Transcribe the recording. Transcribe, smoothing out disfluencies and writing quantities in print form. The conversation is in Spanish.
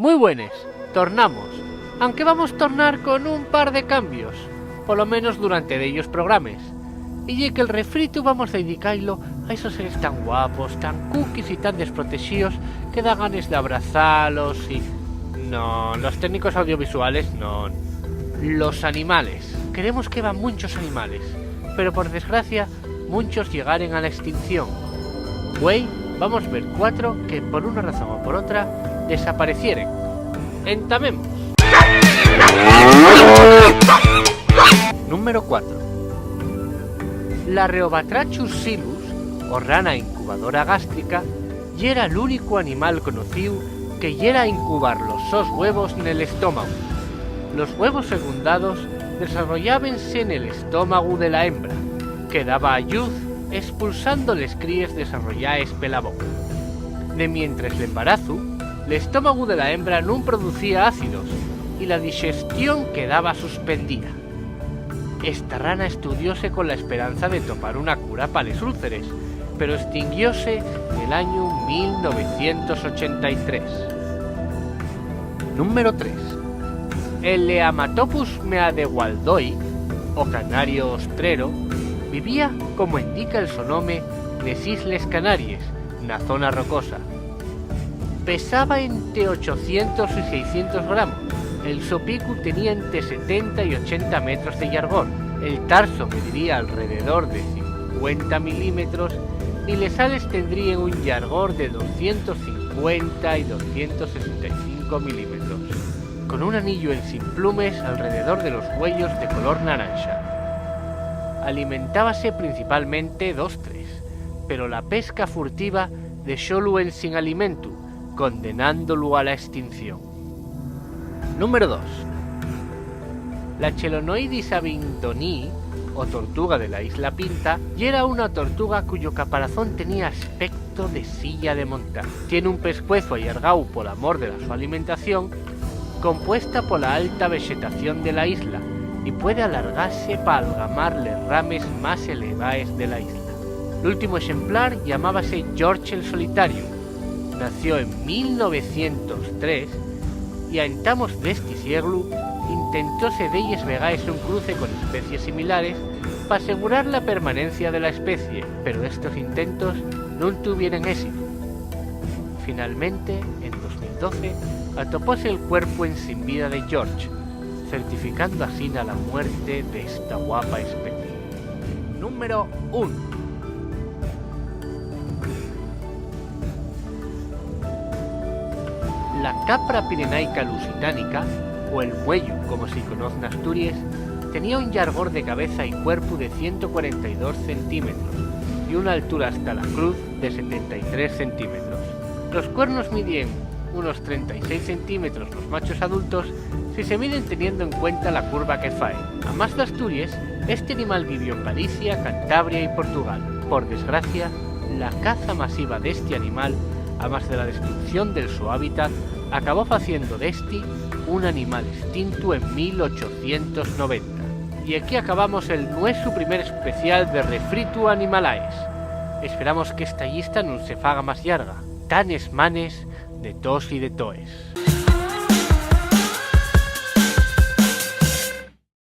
Muy buenas, tornamos, aunque vamos a tornar con un par de cambios, por lo menos durante de ellos programas. Y ya que el refrito vamos a dedicarlo a esos seres tan guapos, tan cookies y tan desprotegidos que da ganas de abrazarlos y... No, los técnicos audiovisuales no. Los animales. Queremos que van muchos animales, pero por desgracia muchos llegaren a la extinción. Güey, vamos a ver 4 que por una razón o por otra desaparecieren. Entamemos. Número 4. La Rheobatrachus silus, o rana incubadora gástrica, yera el único animal conocido que yera a incubar los sos huevos en el estómago. Los huevos fecundados desarrollábanse en el estómago de la hembra, que daba a luz expulsando les críes desarrolladas pela boca. De mientras el embarazo, el estómago de la hembra no producía ácidos y la digestión quedaba suspendida. Esta rana estudióse con la esperanza de topar una cura para los úlceres, pero extinguióse en el año 1983. Número 3. El Leamatopus meadewaldoi, o canario ostrero, vivía, como indica el su nombre, les Isles Canarias, na zona rocosa. Pesaba entre 800 y 600 gramos. El sopicu tenía entre 70 y 80 metros de llargor. El tarso mediría alrededor de 50 milímetros y las ales tendrían un llargor de 250 y 265 milímetros, con un anillo en sin plumes alrededor de los cuellos de color naranja. Alimentábase principalmente d'ostres, pero la pesca furtiva dejólo en sin alimento, condenándolo a la extinción. Número 2. La Chelonoidis abingdonii, o tortuga de la isla Pinta, y era una tortuga cuyo caparazón tenía aspecto de silla de montar. Tiene un pescuezo allargado por amor de la su alimentación, compuesta por la alta vegetación de la isla, y puede alargarse para algamar les rames más elevadas de la isla. El último ejemplar llamábase George el Solitario. Nació en 1903 y a entamos de este siglo intentóse d'elles vegades un cruce con especies similares para asegurar la permanencia de la especie, pero estos intentos no tuvieron éxito. Finalmente, en 2012, atopóse el cuerpo en sin vida de George, certificando así la muerte de esta guapa especie. Número 1. La capra pirenaica lusitánica, o el muello como se conoce en Asturias, tenía un llargor de cabeza y cuerpo de 142 centímetros y una altura hasta la cruz de 73 centímetros. Los cuernos midían unos 36 centímetros los machos adultos si se miden teniendo en cuenta la curva que fae. A más de Asturias, este animal vivió en Galicia, Cantabria y Portugal. Por desgracia, la caza masiva de este animal, a más de la destrucción de su hábitat, acabó haciendo de este un animal extinto en 1890. Y aquí acabamos el nuestro primer especial de Refritu Animalaes. Esperamos que esta lista no se faga más larga. Tanes manes de tos y de toes.